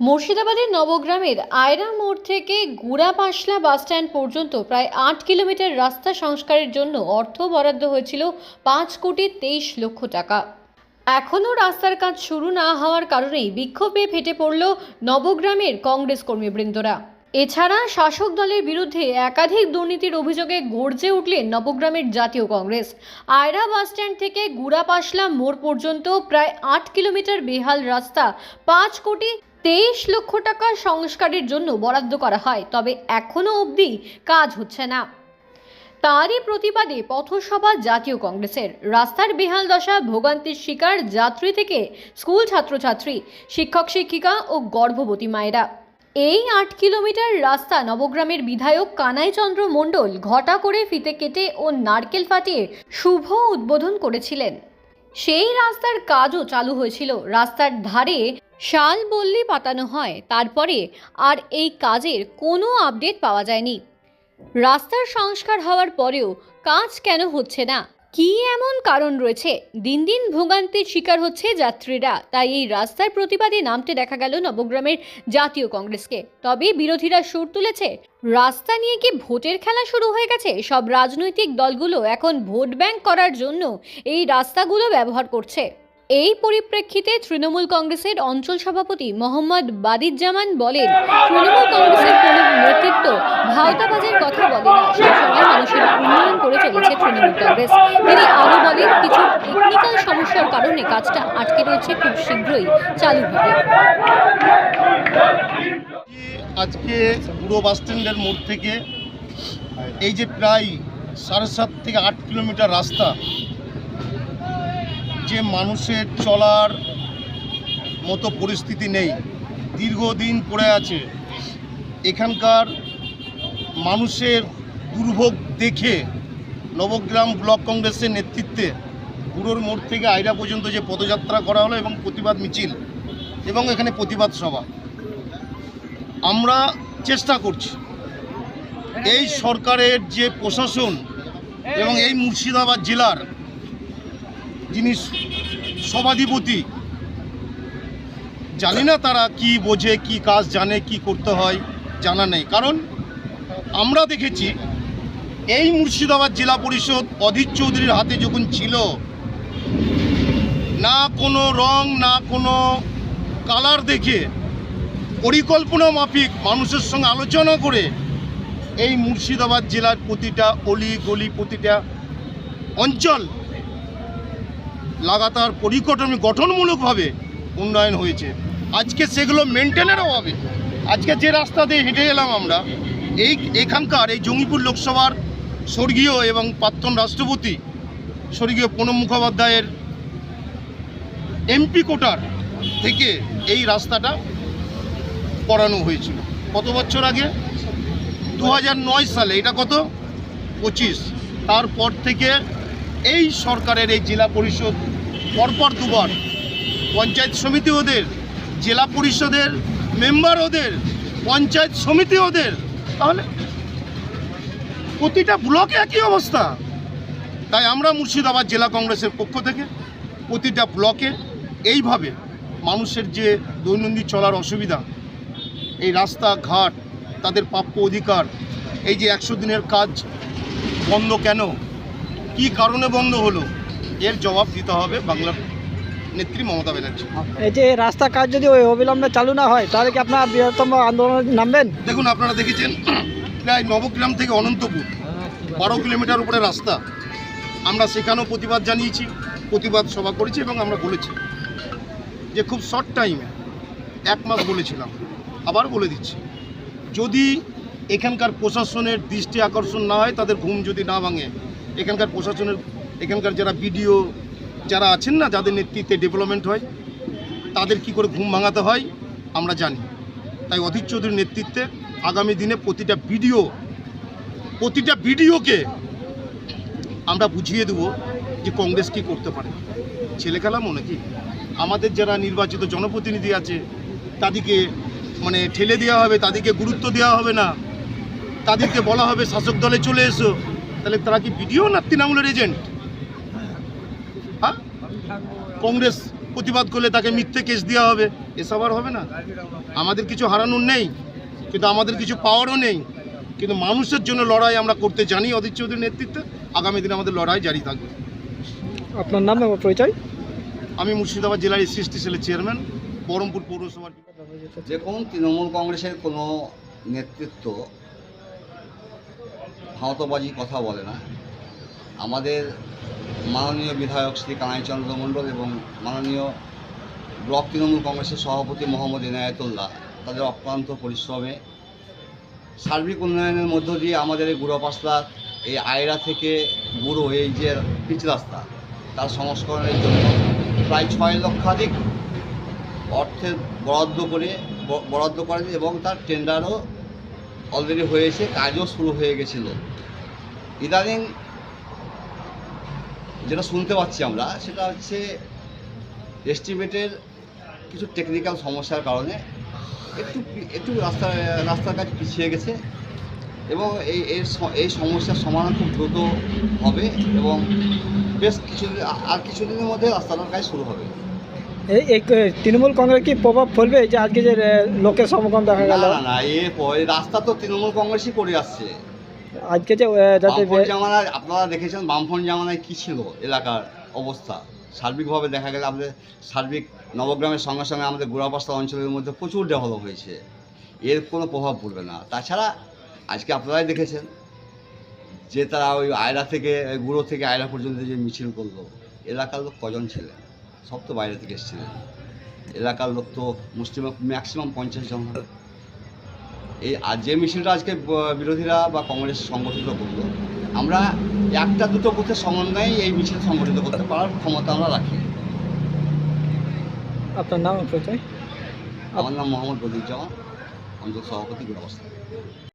মুর্শিদাবাদের নবগ্রামের আয়রা মোড় থেকে গুড়াপাশলা বাসস্ট্যান্ড পর্যন্ত প্রায় ৮ কিলোমিটার রাস্তা সংস্কারের জন্য অর্থ বরাদ্দ হয়েছিল ৫,২৩,০০,০০০ টাকা। এখনও রাস্তার কাজ শুরু না হওয়ার কারণেই বিক্ষোভে ফেটে পড়ল নবগ্রামের কংগ্রেস কর্মীবৃন্দরা। এছাড়া শাসক দলের বিরুদ্ধে একাধিক দুর্নীতির অভিযোগে গর্জে উঠলেন নবগ্রামের জাতীয় কংগ্রেস। আয়রা বাসস্ট্যান্ড থেকে গুড়াপাশলা মোড় পর্যন্ত প্রায় ৮ কিলোমিটার বেহাল রাস্তা ৫,২৩,০০,০০০ টাকা সংস্কারের জন্য বরাদ্দ করা হয়, তবে এখনও অবধি কাজ হচ্ছে না। তারই প্রতিবাদে পথসভা জাতীয় কংগ্রেসের। রাস্তার বেহাল দশা, ভোগান্তির শিকার যাত্রী থেকে স্কুল ছাত্রছাত্রী, শিক্ষক শিক্ষিকা ও গর্ভবতী মায়েরা। এই ৮ কিলোমিটার রাস্তা নবগ্রামের বিধায়ক কানাই চন্দ্র মণ্ডল ঘটা করে ফিতে কেটে ও নারকেল ফাটিয়ে শুভ উদ্বোধন করেছিলেন। সেই রাস্তার কাজও চালু হয়েছিল। রাস্তার ধারে শাল বল্লি পাতানো হয়, তারপরে আর এই কাজের কোনো আপডেট পাওয়া যায়নি। রাস্তার সংস্কার হওয়ার পরেও কাজ কেন হচ্ছে না? কি এমন কারণ রয়েছে? দিন দিন ভোগান্তির শিকার হচ্ছে যাত্রীরা। তাই এই রাস্তার প্রতিবাদে নামতে দেখা গেল নবগ্রামের জাতীয় কংগ্রেসকে। তবে বিরোধীরা সুর তুলেছে, রাস্তা নিয়ে কি ভোটের খেলা শুরু হয়ে গেছে? সব রাজনৈতিক দলগুলো এখন ভোট ব্যাংক করার জন্য এই রাস্তাগুলো ব্যবহার করছে। এই পরিপ্রেক্ষিতে তৃণমূল কংগ্রেসের অঞ্চল সভাপতি মোহাম্মদ বাদিজ্জামান বলেন, তৃণমূল কংগ্রেসের কোনো নেতৃত্ব ভাওতাবাজের কথা বলে না, সবসময় মানুষের উন্নয়ন করে চলেছে তৃণমূল কংগ্রেস। তিনি আরও বলেন, কিছু টেকনিক্যাল সমস্যার কারণে কাজটা আটকে রয়েছে, খুব শীঘ্রই চালু হবে। আজকে পুরো বাস স্ট্যান্ডের মোড় থেকে এই যে প্রায় 7.5 থেকে 8 কিলোমিটার রাস্তা, যে মানুষের চলার মতো পরিস্থিতি নেই, দীর্ঘদিন পড়ে আছে। এখানকার মানুষের দুর্ভোগ দেখে নবগ্রাম ব্লক কংগ্রেসের নেতৃত্বে পুরোর মোড় থেকে আয়রা পর্যন্ত যে পদযাত্রা করা হলো এবং প্রতিবাদ মিছিল এবং এখানে প্রতিবাদ সভা, আমরা চেষ্টা করছি এই সরকারের যে প্রশাসন এবং এই মুর্শিদাবাদ জেলার যিনি সভাধিপতি, জানি না তারা কি বোঝে, কি কাজ জানে, কি করতে হয় জানা নেই। কারণ আমরা দেখেছি এই মুর্শিদাবাদ জেলা পরিষদ অধীর চৌধুরীর হাতে যখন ছিল, না কোনো রং না কোনো কালার দেখে পরিকল্পনা মাফিক মানুষের সঙ্গে আলোচনা করে এই মুর্শিদাবাদ জেলার প্রতিটা অলি গলি, প্রতিটা অঞ্চল লাগাতার পরিকাঠামো গঠনমূলকভাবে উন্নয়ন হয়েছে। আজকে সেগুলো মেনটেনের অভাবে আজকে যে রাস্তা দিয়ে হেঁটে এলাম আমরা, এখানকার এই জঙ্গিপুর লোকসভার স্বর্গীয় এবং প্রাক্তন রাষ্ট্রপতি স্বর্গীয় প্রণব মুখোপাধ্যায়ের এমপি কোটার থেকে এই রাস্তাটা করানো হয়েছিল কত বছর আগে, 2009 সালে। এটা কত 25। তারপর থেকে এই সরকারের এই জেলা পরিষদ পরপর দুবার পঞ্চায়েত সমিতি ওদের, জেলা পরিষদের মেম্বার ওদের, পঞ্চায়েত সমিতি ওদের, তাহলে প্রতিটা ব্লকে একই অবস্থা। তাই আমরা মুর্শিদাবাদ জেলা কংগ্রেসের পক্ষ থেকে প্রতিটা ব্লকে এইভাবে মানুষের যে দৈনন্দিন চলার অসুবিধা, এই রাস্তাঘাট, তাদের প্রাপ্য অধিকার, এই যে 100 দিনের কাজ বন্ধ কেন, কি কারণে বন্ধ হলো, এর জবাব দিতে হবে বাংলার নেত্রী মমতা ব্যানার্জি। এই যে রাস্তা কাজ যদি ওই অবিলম্বে চালু না হয়, তাহলে কি আপনারা বৃহত্তম আন্দোলনে নামবেন? দেখুন, আপনারা দেখেছেন প্রায় নবগ্রাম থেকে অনন্তপুর 12 কিলোমিটার উপরে রাস্তা, আমরা সেখানেও প্রতিবাদ জানিয়েছি, প্রতিবাদ সভা করেছি এবং আমরা বলেছি যে খুব শর্ট টাইমে 1 মাস বলেছিলাম, আবার বলে দিচ্ছি, যদি এখানকার প্রশাসনের দৃষ্টি আকর্ষণ না হয়, তাদের ঘুম যদি না ভাঙে, এখানকার প্রশাসনের, এখানকার যারা বিডিও যারা আছেন না, যাদের নেতৃত্বে ডেভেলপমেন্ট হয়, তাদের কি করে ঘুম ভাঙাতে হয় আমরা জানি। তাই অধীর চৌধুরীর নেতৃত্বে আগামী দিনে প্রতিটা ভিডিওকে আমরা বুঝিয়ে দেব যে কংগ্রেস কি করতে পারে। ছেলে খেলা মনে কি? আমাদের যারা নির্বাচিত জনপ্রতিনিধি আছে তাদেরকে মানে ঠেলে দেওয়া হবে, তাদেরকে গুরুত্ব দেওয়া হবে না, তাদেরকে বলা হবে শাসক দলে চলে এসো, তাহলে তারা কি ভিডিও না তৃণমূলের এজেন্ট? হ্যাঁ, কংগ্রেস প্রতিবাদ করলে তাকে মিথ্যে কেস দেওয়া হবে, এসব আর হবে না। আমাদের কিছু হারানোর নেই, কিন্তু আমাদের কিছু পাওয়ারও নেই, কিন্তু মানুষের জন্য লড়াই আমরা করতে জানি অধীর চৌধুরীর নেতৃত্বে। আগামী দিনে আমাদের লড়াই জারি থাকবে। আপনার নাম এবং পরিচয়? আমি মুর্শিদাবাদ জেলার SC/ST সেলের চেয়ারম্যান, বহরমপুর পৌরসভার। দেখুন, তৃণমূল কংগ্রেসের কোনো নেতৃত্ব ভাঁওতাবাজি কথা বলে না। আমাদের মাননীয় বিধায়ক শ্রী কানাইচন্দ্র মণ্ডল এবং মাননীয় ব্লক তৃণমূল কংগ্রেসের সভাপতি মোহাম্মদ এনায়েতুল্লাহ তাদের অক্লান্ত পরিশ্রমে সার্বিক উন্নয়নের মধ্য দিয়ে আমাদের এই গুড়াপাসলার এই আয়রা থেকে গুঁড়ো এই যে পিচ রাস্তা তার সংস্করণের জন্য প্রায় 6 লক্ষাধিক অর্থের বরাদ্দ করেন এবং তার টেন্ডারও অলরেডি হয়েছে, কাজও শুরু হয়ে গেছিল। ইদানিং যেটা শুনতে পাচ্ছি আমরা সেটা হচ্ছে এস্টিমেটের কিছু টেকনিক্যাল সমস্যার কারণে একটু রাস্তার কাজ পিছিয়ে গেছে এবং এই সমস্যার সমাধান খুব দ্রুত হবে এবং বেশ কিছুদিনের মধ্যে রাস্তাটার কাজ শুরু হবে। এই তৃণমূল কংগ্রেস কি প্রভাব ফেলবে যে আজকে যে লোকের সমাগম দেখা গেল? না, এই রাস্তা তো তৃণমূল কংগ্রেসই করে আসছে। আজকে যে বামফ্রন্ট জামানায় আপনারা দেখেছেন বামফ্রন্ট জামানায় কী ছিল এলাকার অবস্থা। সার্বিকভাবে দেখা গেলে আমাদের সার্বিক নবগ্রামের সঙ্গে সঙ্গে আমাদের গুড়াপাসলা অঞ্চলের মধ্যে প্রচুর ডেভেলপ হয়েছে, এর কোনো প্রভাব পড়বে না। তাছাড়া আজকে আপনারাই দেখেছেন যে তারা ওই আয়রা থেকে গুঁড়ো থেকে আয়রা পর্যন্ত যে মিছিল করলো, এলাকার লোক কজন ছিলেন? সব তো বাইরে থেকে এসেছিলেন। এলাকার লোক তো মুসলিম ম্যাক্সিমাম 50 জন হবে। আর যে মিছিলটা আজকে বিরোধীরা বা কংগ্রেস সংগঠিত করলো, আমরা একটা দুটো বুথের সমন্বয়ে এই মিছিল সংগঠিত করতে পারার ক্ষমতা আমরা রাখি। আপনার নাম এবং পরিচয়? আমার নাম মোহাম্মদ বদিউজ্জামান, অঞ্চল সভাপতি গুড়াপাসলা।